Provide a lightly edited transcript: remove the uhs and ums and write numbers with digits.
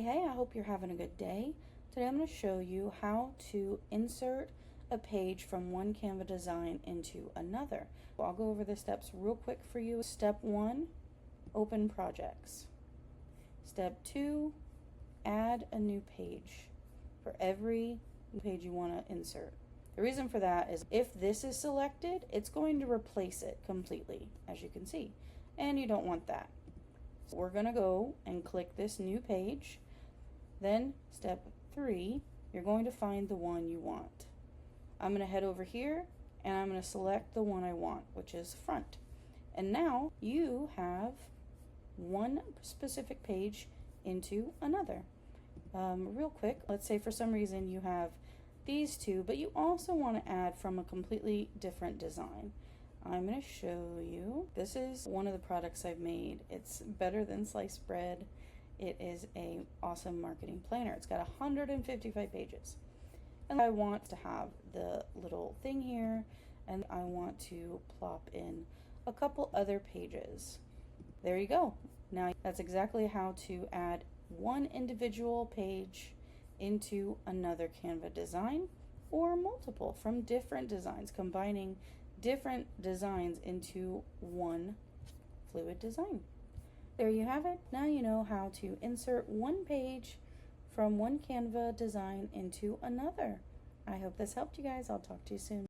Hey, I hope you're having a good day. Today I'm going to show you how to insert a page from one Canva design into another. I'll go over the steps real quick for you. Step 1, open projects. Step 2, add a new page for every page you want to insert. The reason for that is if this is selected, it's going to replace it completely, as you can see, and you don't want that. So we're going to go and click this new page. Then step 3, you're going to find the one you want. I'm going to head over here and I'm going to select the one I want, which is front. And now you have one specific page into another. Real quick, let's say for some reason you have these two, but you also want to add from a completely different design. I'm going to show you. This is one of the products I've made. It's better than sliced bread. It is an awesome marketing planner. It's got 155 pages. And I want to have the little thing here, and I want to plop in a couple other pages. There you go. Now that's exactly how to add one individual page into another Canva design, or multiple from different designs, combining different designs into one fluid design. There you have it. Now you know how to insert one page from one Canva design into another. I hope this helped you guys. I'll talk to you soon.